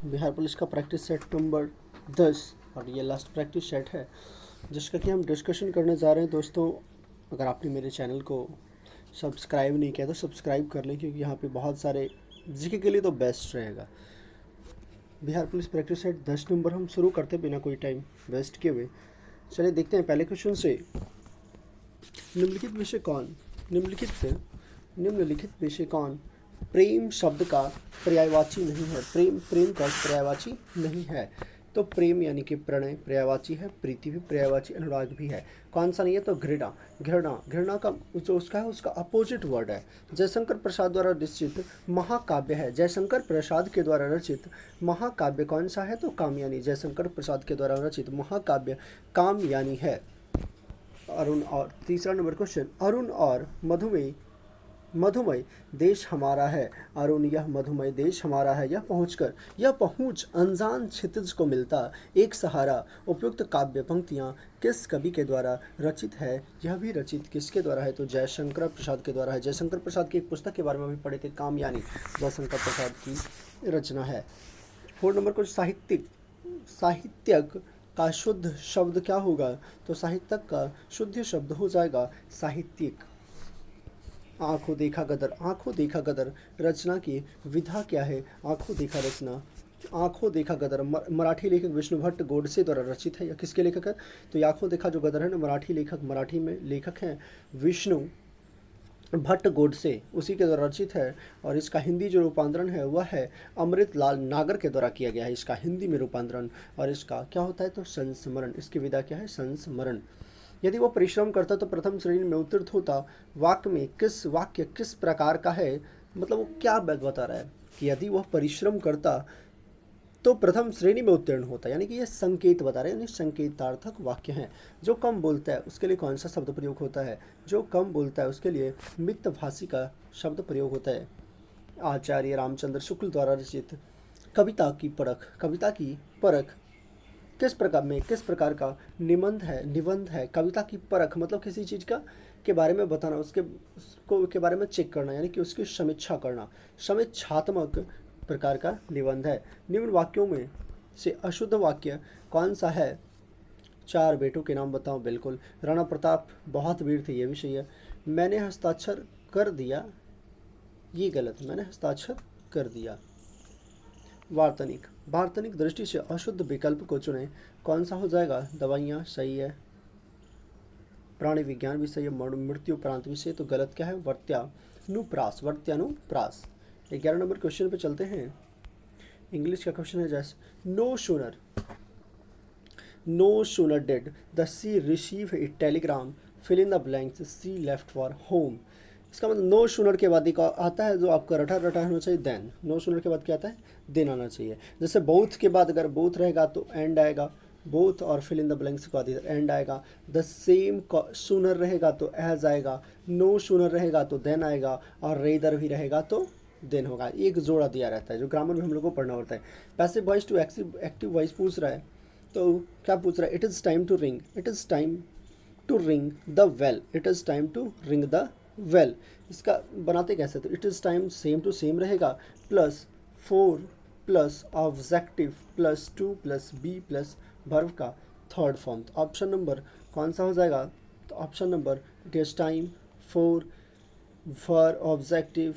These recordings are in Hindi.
बिहार पुलिस का प्रैक्टिस सेट नंबर 10 और ये लास्ट प्रैक्टिस सेट है जिसका कि हम डिस्कशन करने जा रहे हैं। दोस्तों, अगर आपने मेरे चैनल को सब्सक्राइब नहीं किया तो सब्सक्राइब कर लें, क्योंकि यहाँ पे बहुत सारे जीके के लिए तो बेस्ट रहेगा। Bihar police practice set 10 number हम शुरू करते बिना कोई टाइम वेस्ट किए हुए। चलिए देखते हैं पहले क्वेश्चन से। निम्नलिखित विषय कौन निम्नलिखित विषय कौन प्रेम शब्द का पर्यायवाची नहीं है। प्रेम का पर्यायवाची नहीं है। तो प्रेम यानी कि प्रणय पर्यायवाची है, प्रीति भी पर्यायवाची, अनुराग भी है। कौन सा नहीं है? तो घृणा का जो उसका है उसका अपोजिट वर्ड है। जयशंकर प्रसाद द्वारा रचित महाकाव्य है। जयशंकर प्रसाद के द्वारा रचित महाकाव्य कौन सा है? तो कामयानी। जयशंकर प्रसाद के द्वारा रचित महाकाव्य कामयानी है। अरुण और तीसरा नंबर क्वेश्चन, अरुण और मधुमय देश हमारा है। अरुण यह मधुमय देश हमारा है। यह पहुँच अनजान क्षितिज को मिलता एक सहारा। उपयुक्त काव्य पंक्तियाँ किस कवि के द्वारा रचित है? यह भी रचित किसके द्वारा है? तो जयशंकर प्रसाद के द्वारा है। जयशंकर प्रसाद की एक पुस्तक के बारे में भी पढ़े थे, कामयानी, जयशंकर प्रसाद की रचना है। 4 नंबर को साहित्यक का शुद्ध शब्द क्या होगा? तो साहित्यक का शुद्ध शब्द हो जाएगा साहित्यिक। आंखों देखा गदर रचना की विधा क्या है? आंखों देखा गदर मराठी लेखक विष्णु भट्ट गोडसे द्वारा रचित है। या किसके लेखक है? तो आंखों देखा जो गदर है ना, मराठी में लेखक हैं विष्णु भट्ट गोडसे, उसी के द्वारा रचित है। और इसका हिंदी जो रूपांतरण है वह है अमृतलाल नागर के द्वारा किया गया है, इसका हिंदी में रूपांतरण। और इसका क्या होता है? तो संस्मरण। इसकी विधा क्या है? संस्मरण। यदि वो परिश्रम करता तो प्रथम श्रेणी में उत्तीर्ण होता। वाक्य किस प्रकार का है? मतलब वो क्या बता रहा है कि यदि वह परिश्रम करता तो प्रथम श्रेणी में उत्तीर्ण होता, यानी कि ये संकेत बता रहे हैं, यानी संकेतार्थक वाक्य हैं। जो कम बोलता है उसके लिए कौन सा शब्द प्रयोग होता है? जो कम बोलता है उसके लिए मितभाषी का शब्द प्रयोग होता है। आचार्य रामचंद्र शुक्ल द्वारा रचित कविता की परख किस प्रकार का निबंध है? कविता की परख मतलब किसी चीज़ के बारे में बताना, उसको के बारे में चेक करना, यानी कि उसकी समीक्षा करना। समीक्षात्मक प्रकार का निबंध है। निम्न वाक्यों में से अशुद्ध वाक्य कौन सा है? 4 बेटों के नाम बताओ। बिल्कुल, राणा प्रताप बहुत वीर थे, ये भी सही है। मैंने हस्ताक्षर कर दिया, ये गलत, मैंने हस्ताक्षर कर दिया। वार्तनिक दृष्टि से अशुद्ध विकल्प को चुने। कौन सा हो जाएगा? दवाइयाँ सही है। प्राणी विज्ञान भी सही है। मृत्यु उपरांत विषय तो गलत क्या है? वर्त्यानुप्रास। 11 नंबर क्वेश्चन पे चलते हैं। इंग्लिश का क्वेश्चन है जैसे no sooner did the she receive a telegram fill in the blanks she left for home. इसका मतलब नो शूनर के बाद एक आता है जो आपका रटा होना चाहिए, देन। नो शूनर के बाद क्या आता है? देन आना चाहिए। जैसे बोथ के बाद अगर बोथ रहेगा तो एंड आएगा, बोथ और फिल इन द ब्लैंक्स के बाद इधर एंड आएगा। द सेम शूनर रहेगा तो एज आएगा, नो शूनर रहेगा तो देन आएगा, और रेदर भी रहेगा तो देन होगा। एक जोड़ा दिया रहता है जो ग्रामर में हम लोग को पढ़ना होता है। Passive voice to active voice पूछ रहा है, तो क्या पूछ रहा है? It is time to ring the well. It is time to ring the well. इसका बनाते कैसे? तो it is time same to same रहेगा, plus 4 plus objective plus 2 plus B plus verb का थर्ड फॉर्म। तो ऑप्शन नंबर कौन सा हो जाएगा? तो option number it is time 4 for objective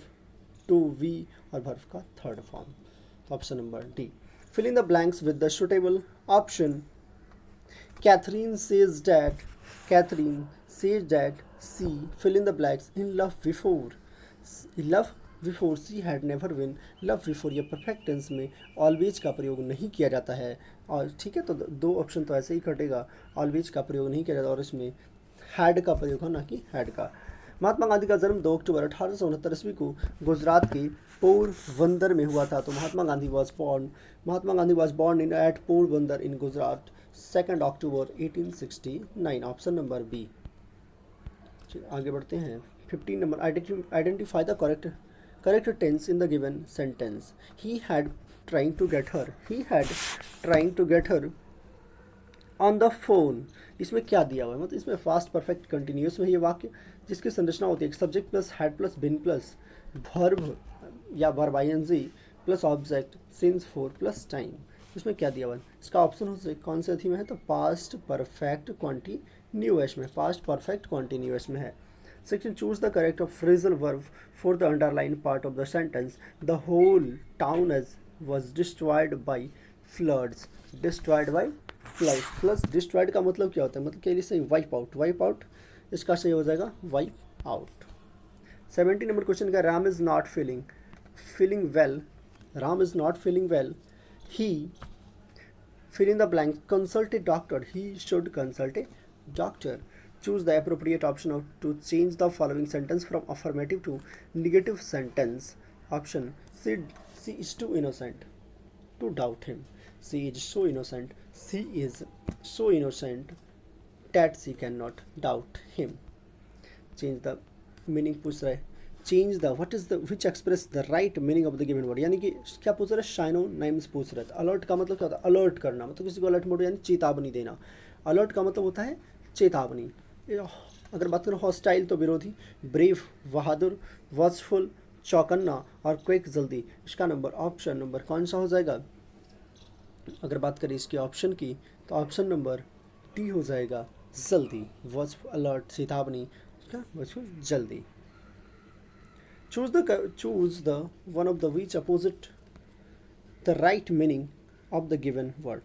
2 V और वर्ब का थर्ड फॉर्म। तो option number D. Fill in the blanks with the suitable option. Catherine says she fill in the blanks in love before she had never been love before। ये परफेक्ट टेंस में ऑलवेज का प्रयोग नहीं किया जाता है। और ठीक है, तो 2 ऑप्शन तो ऐसे ही कटेगा, ऑलवेज का प्रयोग नहीं किया जाता और इसमें हैड का प्रयोग हो, ना कि हैड का। महात्मा गांधी का जन्म 2 अक्टूबर 1869 ईस्वी को गुजरात के पोरबंदर में हुआ था। तो Mahatma Gandhi was born in at Porbandar in Gujarat 2 October 1869। Option number B. आगे बढ़ते हैं। 15 number, identify the correct tense in the given sentence. He had trying to get her on the phone. इसमें क्या दिया हुआ है? मतलब इसमें फास्ट परफेक्ट कंटिन्यूस में ये वाक्य जिसकी संरचना होती है subject plus had plus been plus verb या verb ING plus object since for plus time. इसमें क्या दिया हुआ है? इसका ऑप्शन हो सकता है कौन से थी में है, तो पास्ट परफेक्ट कॉन्टिन्यूअस में, पास्ट परफेक्ट कॉन्टिन्यूअस में है। Section choose the correct phrasal verb for the underline part of the sentence. The whole town as was destroyed by floods. Destroyed by flood, plus destroyed का मतलब क्या होता है, मतलब के लिए वाइप आउट, वाइप आउट इसका सही हो जाएगा वाइप आउट। 70 नंबर क्वेश्चन का, Ram is not feeling well, Ram is not feeling well, he fill in the blank, consult a doctor, he should consult a doctor. Choose the appropriate option of to change the following sentence from affirmative to negative sentence. Option: she is too innocent to doubt him. She is so innocent, she is so innocent that she cannot doubt him. Change the meaning पूछ रहा है, change the what is the which express the right meaning of the given word, यानी कि क्या पूछ रहा है, शाइनो नाइम्स पूछ रहा था। अलर्ट का मतलब क्या होता है, अलर्ट करना, मतलब किसी को अलर्ट मोड यानी चेतावनी देना। अलर्ट का मतलब होता है चेतावनी। अगर बात करें हॉस्टाइल तो विरोधी, ब्रेव बहादुर, वॉचफुल चौकन्ना, और क्विक जल्दी। इसका नंबर ऑप्शन नंबर कौन सा हो जाएगा? अगर बात करें इसके ऑप्शन की तो ऑप्शन नंबर डी हो जाएगा जल्दी। वॉचफुल अलर्ट चेतावनी, इसका वॉचफुल जल्दी। Choose the one of the which opposite the right meaning of the given word.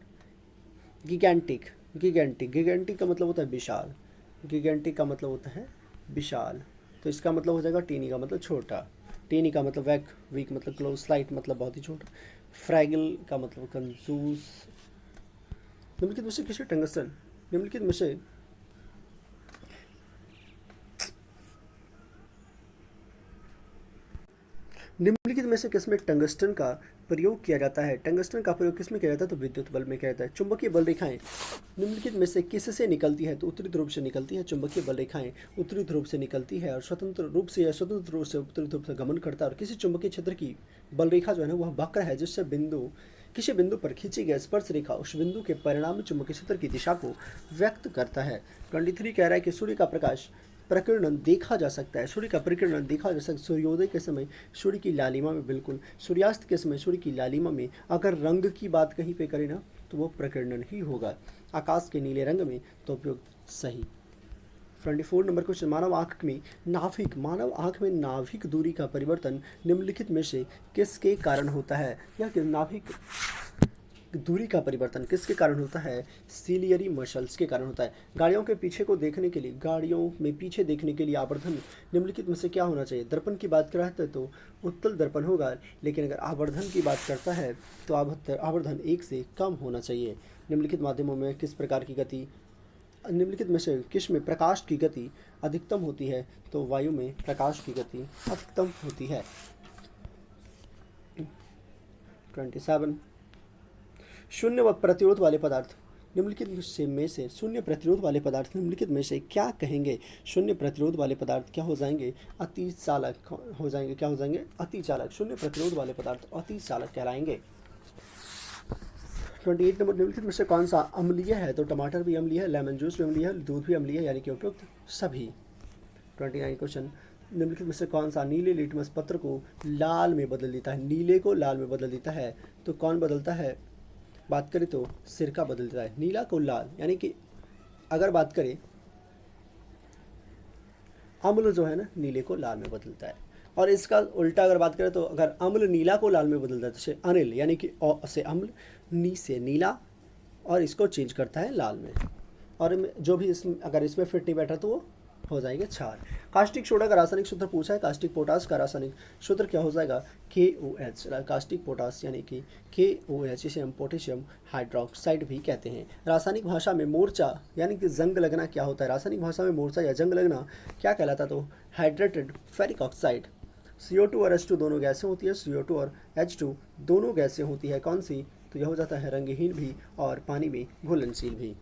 Gigantic, gigantic का मतलब होता है विशाल, gigantic का मतलब होता है विशाल, तो इसका मतलब हो जाएगा टीनी का मतलब छोटा, टीनी का मतलब वीक मतलब क्लोज, स्लाइट मतलब बहुत ही छोटा, फ्रैगिल का मतलब कंजूस। निम्नलिखित में से किसी टंगस्टन, निम्नलिखित में से निम्नलिखित में से किसमें टंगस्टन का प्रयोग किया जाता है? टंगस्टन का प्रयोग किसमें किया जाता है? तो विद्युत बल्ब में किया जाता है। चुंबकीय बल रेखाएं निम्नलिखित में से किससे निकलती है? तो उत्तरी ध्रुव से निकलती है। चुंबकीय बल रेखाएं उत्तरी ध्रुव से निकलती है और स्वतंत्र रूप से उत्तरी ध्रुव से गमन करता है। और किसी चुंबकीय क्षेत्र की बल रेखा जो है ना वह वक्र है, जिससे किसी बिंदु पर खींची गई स्पर्श रेखा उस बिंदु के परिणामी चुंबकीय क्षेत्र की दिशा को व्यक्त करता है। 23 कह रहा है कि सूर्य का प्रकाश प्रकीर्णन देखा जा सकता है, सूर्य का प्रकीर्णन देखा जा सकता है सूर्योदय के समय, सूर्य की लालिमा में, बिल्कुल सूर्यास्त के समय सूर्य की लालिमा में। अगर रंग की बात कहीं पे करें ना तो वो प्रकीर्णन ही होगा। आकाश के नीले रंग में तो उपयोग सही। 24 नंबर क्वेश्चन, मानव आँख में नाभिक दूरी का परिवर्तन निम्नलिखित में से किसके कारण होता है? या कि नाभिक दूरी का परिवर्तन किसके कारण होता है? सीलियरी मसल्स के कारण होता है। गाड़ियों के पीछे को देखने के लिए, गाड़ियों में पीछे देखने के लिए आवर्धन निम्नलिखित में से क्या होना चाहिए? दर्पण की बात करता है तो उत्तल दर्पण होगा, लेकिन अगर आवर्धन की बात करता है तो आवर्धन 1 से कम होना चाहिए। निम्नलिखित माध्यमों में किस प्रकार की गति, निम्नलिखित में से किस में प्रकाश की गति अधिकतम होती है? तो वायु में प्रकाश की गति अधिकतम होती है। 27 शून्य व प्रतिरोध वाले पदार्थ निम्नलिखित में से शून्य प्रतिरोध वाले पदार्थ निम्नलिखित में से क्या कहेंगे? शून्य प्रतिरोध वाले पदार्थ क्या हो जाएंगे? अति चालक हो जाएंगे। क्या हो जाएंगे? अति चालक। शून्य प्रतिरोध वाले पदार्थ अति चालक कहलाएंगे। 28 नंबर, निम्नलिखित में से कौन सा अम्लीय है? तो टमाटर भी अम्लीय है, लेमन जूस भी अम्लीय है, दूध भी अम्लीय है, यानी कि उपयुक्त सभी। 29 क्वेश्चन, निम्नलिखित में से कौन सा नीले लिटमस पत्र को लाल में बदल देता है? नीले को लाल में बदल देता है तो कौन बदलता है? बात करें तो सिरका बदल देता है नीला को लाल, यानी कि अगर बात करें अम्ल जो है ना नीले को लाल में बदलता है। और इसका उल्टा अगर बात करें तो अगर अम्ल नीला को लाल में बदलता है तो से अनिल, यानी कि अ से अम्ल, नी से नीला, और इसको चेंज करता है लाल में। और जो भी अगर इसमें फिट नहीं बैठा तो वो हो जाएगा क्षार। कास्टिक सोडा का रासायनिक सूत्र पूछा है। कास्टिक पोटास का रासायनिक सूत्र क्या हो जाएगा? KOH। कास्टिक पोटास यानी कि KOH, इसे हम पोटेशियम हाइड्रोक्साइड भी कहते हैं। रासायनिक भाषा में मोर्चा यानी कि जंग लगना क्या होता है? रासायनिक भाषा में मोर्चा या जंग लगना क्या कहलाता? तो हाइड्रेटेड फेरिक ऑक्साइड। CO2 और H2 दोनों गैसें होती है, CO2 और H2 दोनों गैसें होती है। कौन सी? तो यह हो जाता है रंगहीन भी और पानी में घुलनशील भी।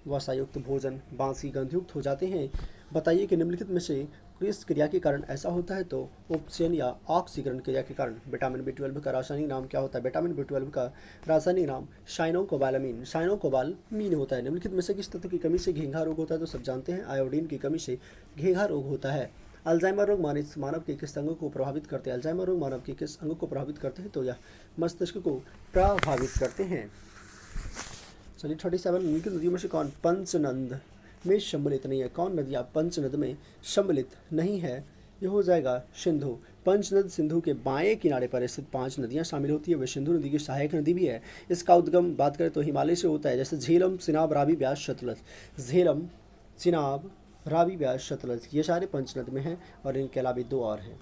वसायुक्त भोजन बांसी गंधयुक्त हो जाते हैं। बताइए कि निम्नलिखित में से किस क्रिया के कारण ऐसा होता है? तो उपचयन या ऑक्सीकरण क्रिया के कारण। विटामिन B12 का रासायनिक नाम क्या होता है? विटामिन B12 का रासायनिक नाम साइनोकोबालामीन होता है। निम्नलिखित में से किस तत्व की कमी से घेंघा रोग होता है? तो सब जानते हैं आयोडीन की कमी से घेंघा रोग होता है। अल्जाइमर रोग मानव के किस अंगों को प्रभावित करते हैं? अल्जाइमर रोग मानव के किस अंगों को प्रभावित करते हैं? तो यह मस्तिष्क को प्रभावित करते हैं। चलिए 37, निम्नलिखित नदियों में से कौन पंचनद में सम्मिलित नहीं है? कौन नदियाँ पंचनद में सम्मिलित नहीं है? यह हो जाएगा सिंधु। पंचनद सिंधु के बाएं किनारे पर स्थित 5 नदियां शामिल होती है। वह सिंधु नदी की सहायक नदी भी है। इसका उद्गम बात करें तो हिमालय से होता है, जैसे झेलम, चिनाब, रावी, ब्यास, सतलज। झेलम, चिनाब, रावी, ब्यास, सतलज ये सारे पंचनद में हैं और इनके अलावा 2 और हैं।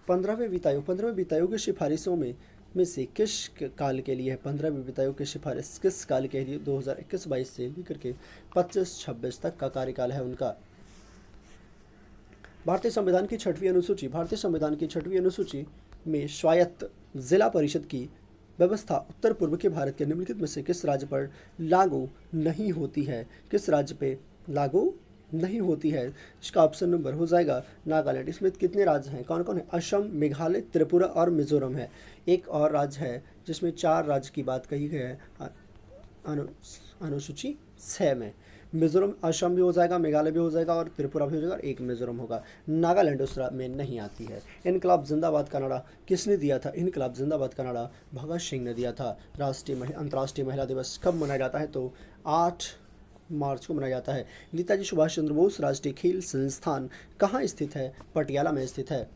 15वें वित्त आयोग की सिफारिशों में से किस काल के लिए है? 15वें वित्त आयोग की सिफारिश किस काल के लिए? 2021-22 से लेकर के 25-26 तक का कार्यकाल है उनका। भारतीय संविधान की 6वीं अनुसूची, भारतीय संविधान की 6वीं अनुसूची में स्वायत्त जिला परिषद की व्यवस्था उत्तर पूर्व के भारत के निम्नलिखित में से किस राज्य पर लागू नहीं होती है? किस राज्य पे लागू नहीं होती है? इसका ऑप्शन नंबर हो जाएगा नागालैंड। इसमें कितने राज्य हैं? कौन कौन है? असम, मेघालय, त्रिपुरा और मिजोरम है। एक और राज्य है जिसमें 4 राज्य की बात कही गई है अनुसूची 6 में। मिजोरम, असम भी हो जाएगा, मेघालय भी हो जाएगा और त्रिपुरा भी हो जाएगा, एक मिजोरम होगा। नागालैंड उस में नहीं आती है। इनकलाब जिंदाबाद का नारा किसने दिया था? इनकलाब जिंदाबाद का नारा भगत सिंह ने दिया था। अंतर्राष्ट्रीय महिला दिवस कब मनाया जाता है? तो 8 मार्च को मनाया जाता है। नेताजी सुभाष चंद्र बोस राष्ट्रीय खेल संस्थान कहाँ स्थित है? पटियाला में स्थित है।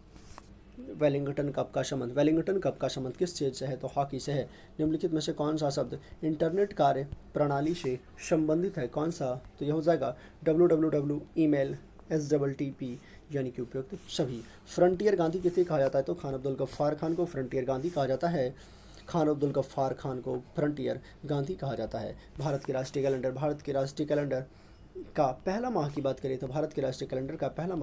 वेलिंगटन कप का संबंध, वेलिंगटन कप का संबंध किस चीज से है? तो हॉकी से है। निम्नलिखित में से कौन सा शब्द इंटरनेट कार्य प्रणाली से संबंधित है? कौन सा? तो यह हो जाएगा www, ईमेल, STTP यानी कि उपयुक्त सभी। फ्रंटियर गांधी किसे कहा जाता है? तो खान अब्दुल गफ्फार खान को फ्रंटियर गांधी कहा जाता है। खान अब्दुल गफ्फार खान को फ्रंटियर गांधी कहा जाता है। भारत के राष्ट्रीय कैलेंडर, भारत के राष्ट्रीय कैलेंडर का पहला माह की बात करें तो भारत के राष्ट्रीय कैलेंडर का पहला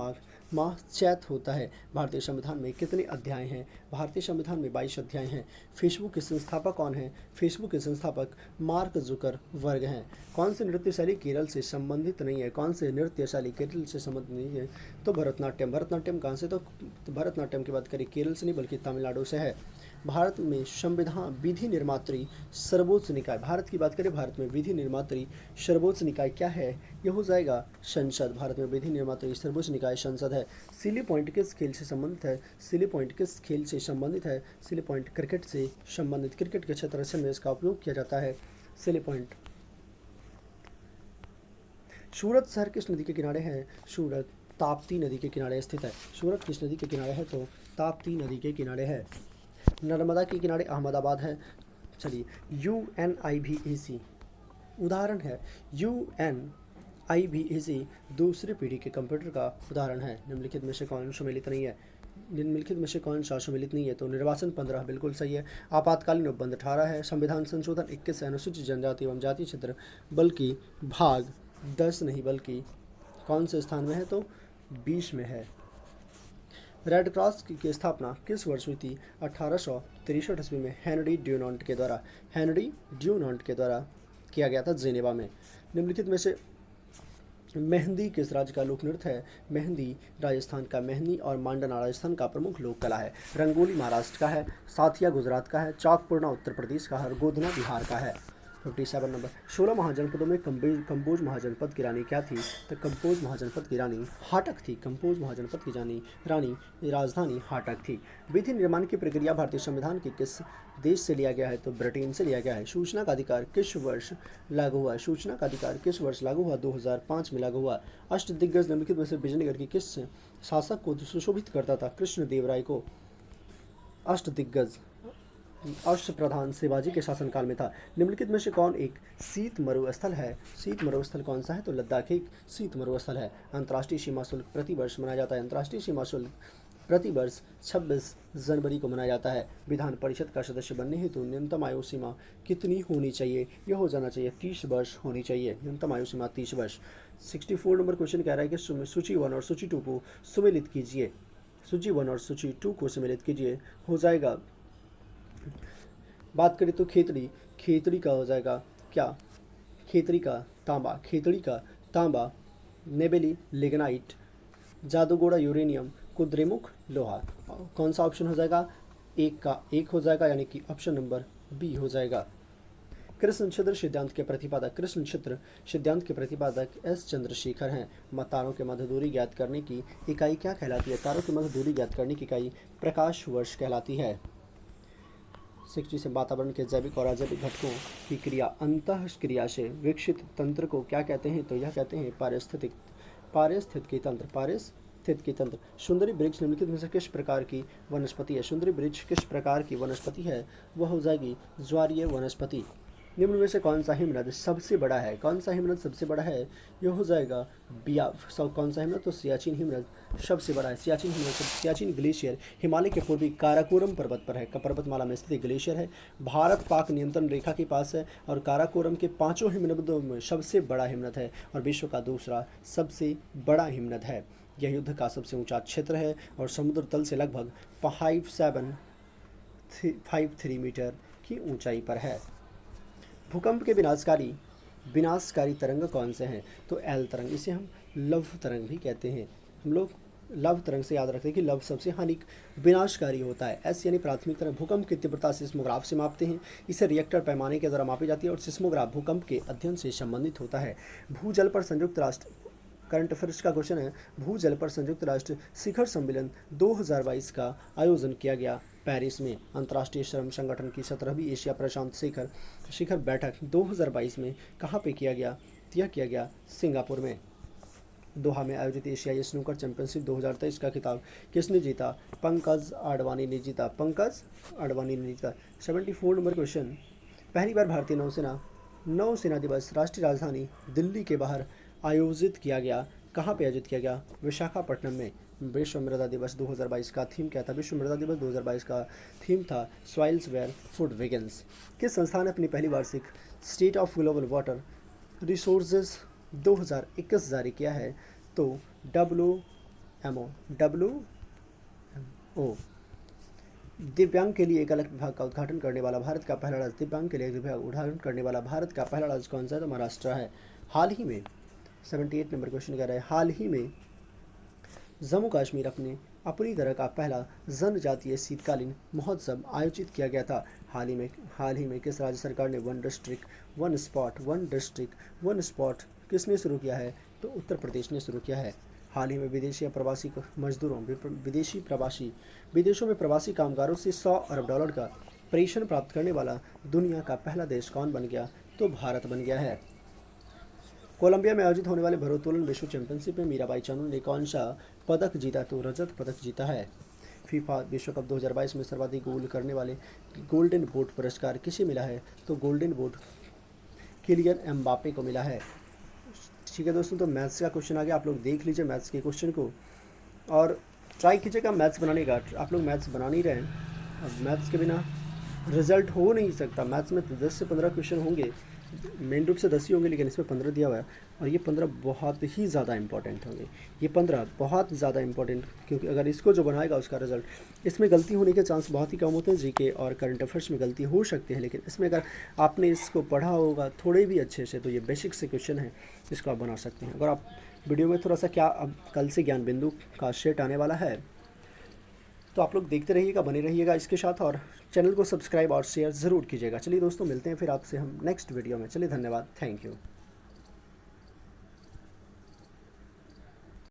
माह चैत होता है। भारतीय संविधान में कितने अध्याय हैं? भारतीय संविधान में 22 अध्याय हैं। फेसबुक के संस्थापक कौन हैं? फेसबुक के संस्थापक मार्क जुकरबर्ग हैं। कौन से नृत्य शैली केरल से संबंधित नहीं है? कौन से नृत्य शैली केरल से संबंधित नहीं है? तो भरतनाट्यम। भरतनाट्यम कहाँ से? तो भरतनाट्यम की बात करें केरल से नहीं बल्कि तमिलनाडु से है। भारत में संविधान विधि निर्मात्री सर्वोच्च निकाय, भारत की बात करें भारत में विधि निर्मात्री सर्वोच्च निकाय क्या है? यह हो जाएगा संसद। भारत में विधि निर्मात्री सर्वोच्च निकाय संसद है। सिली पॉइंट किस खेल से संबंधित है? सिली पॉइंट किस खेल से संबंधित है? सिली पॉइंट क्रिकेट से संबंधित, क्रिकेट के क्षेत्र में इसका उपयोग किया जाता है सिली पॉइंट। सूरत शहर किस नदी के किनारे है? सूरत ताप्ती नदी के किनारे स्थित है। सूरत किस नदी के किनारे है? तो ताप्ती नदी के किनारे है। नर्मदा के किनारे अहमदाबाद है। चलिए UNIVAC उदाहरण है। UNIVAC दूसरी पीढ़ी के कंप्यूटर का उदाहरण है। निम्नलिखित में से कौन सम्मिलित नहीं है? निम्नलिखित में से कौन सा सम्मिलित नहीं है? तो निर्वाचन 15 बिल्कुल सही है। आपातकालीन उपबंध 18 है। संविधान संशोधन 21 है। अनुसूचित जनजाति एवं जाति क्षेत्र बल्कि भाग 10 नहीं बल्कि कौन से स्थान में है? तो 20 में है। रेड क्रॉस की स्थापना किस वर्ष हुई थी? 1863 ईस्वी में हेनरी ड्यूनांट के द्वारा, हेनरी ड्यूनांट के द्वारा किया गया था जेनेवा में। निम्नलिखित में से मेहंदी किस राज्य का लोक नृत्य है? मेहंदी राजस्थान का, मेहंदी और मांडना राजस्थान का प्रमुख लोक कला है। रंगोली महाराष्ट्र का है। साथिया गुजरात का है। चौकपूर्णा उत्तर प्रदेश का है। गोधना बिहार का है। 57 नंबर। 16 महाजनपदों में कंबोज महाजनपद की रानी क्या थी? तो कंबोज महाजनपद की रानी हाटक थी। कंबोज महाजनपद की रानी राजधानी हाटक थी। विधि निर्माण की प्रक्रिया भारतीय संविधान के किस देश से लिया गया है? तो ब्रिटेन से लिया गया है। सूचना का अधिकार किस वर्ष लागू हुआ? सूचना का अधिकार किस वर्ष लागू हुआ? 2005 में लागू हुआ। अष्टदिग्गज निम्नलिखित में से विजयनगर की किस शासक को सुशोभित करता था? कृष्णदेवराय को अष्टदिग्गज अष्टप्रधान शिवाजी के शासनकाल में था। निम्नलिखित में से कौन एक शीत मरुस्थल है? शीत मरुस्थल कौन सा है? तो लद्दाख एक शीत मरुस्थल है। अंतर्राष्ट्रीय सीमा शुल्क प्रति वर्ष मनाया जाता है। अंतर्राष्ट्रीय सीमा शुल्क प्रति वर्ष 26 जनवरी को मनाया जाता है। विधान परिषद का सदस्य बनने हेतु न्यूनतम आयु सीमा कितनी होनी चाहिए? यह हो जाना चाहिए 30 वर्ष होनी चाहिए। न्यूनतम आयु सीमा 30 वर्ष। 64 नंबर क्वेश्चन कह रहा है कि सूची 1 और सूची 2 को सुमेलित कीजिए। सूची 1 और सूची 2 को सम्मिलित कीजिए। हो जाएगा, बात करें तो खेतड़ी का हो जाएगा क्या? खेतड़ी का तांबा, नेबेली लिग्नाइट, जादूगोड़ा यूरेनियम, कुद्रेमुख लोहा। कौन सा ऑप्शन हो जाएगा? एक का एक हो जाएगा यानी कि ऑप्शन नंबर बी हो जाएगा। कृष्ण छिद्र सिद्धांत के प्रतिपादक एस चंद्रशेखर हैं। तारों के मध्य दूरी ज्ञात करने की इकाई क्या कहलाती है? तारों के मध्य दूरी ज्ञात करने की इकाई प्रकाश वर्ष कहलाती है। 60 से वातावरण के जैविक और अजैविक घटकों की क्रिया अंतः क्रिया से विकसित तंत्र को क्या कहते हैं? तो यह कहते हैं पारिस्थितिकी तंत्र। सुंदरी वृक्ष निम्नलिखित में से किस प्रकार की वनस्पति है? सुंदरी वृक्ष किस प्रकार की वनस्पति है? वह हो जाएगी ज्वारीय वनस्पति। निम्न में से कौन सा हिमनद सबसे बड़ा है? कौन सा हिमनद सबसे बड़ा है? यह हो जाएगा कौन सा हिमनद? तो सियाचिन हिमनद सबसे बड़ा है। सियाचिन ग्लेशियर हिमालय के पूर्वी काराकोरम पर्वत पर है। पर्वतमाला में स्थित ग्लेशियर है। भारत पाक नियंत्रण रेखा के पास है और काराकोरम के 5 हिमनदों में सबसे बड़ा हिमनद है और विश्व का दूसरा सबसे बड़ा हिमनद है। यह युद्ध का सबसे ऊंचा क्षेत्र है और समुद्र तल से लगभग 5753 मीटर की ऊंचाई पर है। भूकंप के विनाशकारी तरंग कौन से हैं? तो एल तरंग, इसे हम लव तरंग भी कहते हैं। हम लोग लव तरंग से याद रखते हैं कि लव सबसे विनाशकारी होता है। एस यानी प्राथमिक तरंग भूकंप की तीव्रता सिस्मोग्राफ से मापते हैं। इसे रिएक्टर पैमाने के द्वारा मापी जाती है और सिस्मोग्राफ भूकंप के अध्ययन से संबंधित होता है। भूजल पर संयुक्त राष्ट्र करंट अफेयर्स का क्वेश्चन है। भूजल पर संयुक्त राष्ट्र शिखर सम्मेलन 2022 का आयोजन किया गया पेरिस में। अंतर्राष्ट्रीय श्रम संगठन की 17वीं एशिया प्रशांत शिखर बैठक 2022 में कहाँ पे किया गया? यह किया गया सिंगापुर में। दोहा में आयोजित एशियाई स्नूकर चैंपियनशिप 2023 का खिताब किसने जीता? पंकज आडवाणी ने जीता। 74 नंबर क्वेश्चन। पहली बार भारतीय नौसेना दिवस राष्ट्रीय राजधानी दिल्ली के बाहर आयोजित किया गया। कहाँ पे आयोजित किया गया? विशाखापट्टनम में। विश्व मृदा दिवस 2022 का थीम क्या था? विश्व मृदा दिवस 2022 का थीम था सॉइल्स वेयर फूड वेगन्स। किस संस्थान ने अपनी पहली वार्षिक state of global water resources 2021 जारी किया है? तो WMO। दिव्यांग के लिए एक अलग विभाग का उद्घाटन करने वाला भारत का पहला राज्य दिव्यांग के लिए एक विभाग उद्घाटन करने वाला भारत का पहला राज्य कौन सा है? तो महाराष्ट्र है। हाल ही में 78 नंबर क्वेश्चन कह रहा है। हाल ही में जम्मू कश्मीर अपनी तरह का पहला जनजातीय शीतकालीन महोत्सव आयोजित किया गया था। हाल ही में किस राज्य सरकार ने वन डिस्ट्रिक्ट वन स्पॉट किसने शुरू किया है? तो उत्तर प्रदेश ने शुरू किया है। हाल ही में विदेशी प्रवासी मजदूरों विदेशों में प्रवासी कामगारों से $100 अरब का प्रेषण प्राप्त करने वाला दुनिया का पहला देश कौन बन गया? तो भारत बन गया है। कोलंबिया में आयोजित होने वाले भारोत्तोलन विश्व चैंपियनशिप में मीराबाई चानू ने कौन सा पदक जीता? तो रजत पदक जीता है। फीफा विश्व कप 2022 में सर्वाधिक गोल करने वाले गोल्डन बूट पुरस्कार किसे मिला है? तो गोल्डन बूट किलियन एम्बापे को मिला है। ठीक है दोस्तों, तो मैथ्स का क्वेश्चन आ गया। आप लोग देख लीजिए मैथ्स के क्वेश्चन को और ट्राई कीजिएगा मैथ्स बनाने का। आप लोग मैथ्स बना नहीं रहे हैं। अब मैथ्स के बिना रिजल्ट हो नहीं सकता। मैथ्स में 10 से 15 क्वेश्चन होंगे, मेन रूप से 10 ही होंगे, लेकिन इसमें 15 दिया हुआ है और ये 15 बहुत ही ज़्यादा इंपॉर्टेंट होंगे। ये 15 बहुत ज़्यादा इंपॉर्टेंट, क्योंकि अगर इसको जो बनाएगा उसका रिजल्ट, इसमें गलती होने के चांस बहुत ही कम होते हैं। जीके और करंट अफेयर्स में गलती हो सकती है, लेकिन इसमें अगर आपने इसको पढ़ा होगा थोड़े भी अच्छे से, तो ये बेसिक से क्वेश्चन है, इसको आप बना सकते हैं। अगर आप वीडियो में थोड़ा सा क्या, अब कल से ज्ञान बिंदु का सेट आने वाला है, तो आप लोग देखते रहिएगा, बने रहिएगा इसके साथ और चैनल को सब्सक्राइब और शेयर ज़रूर कीजिएगा। चलिए दोस्तों, मिलते हैं फिर आपसे हम नेक्स्ट वीडियो में। चलिए, धन्यवाद, थैंक यू।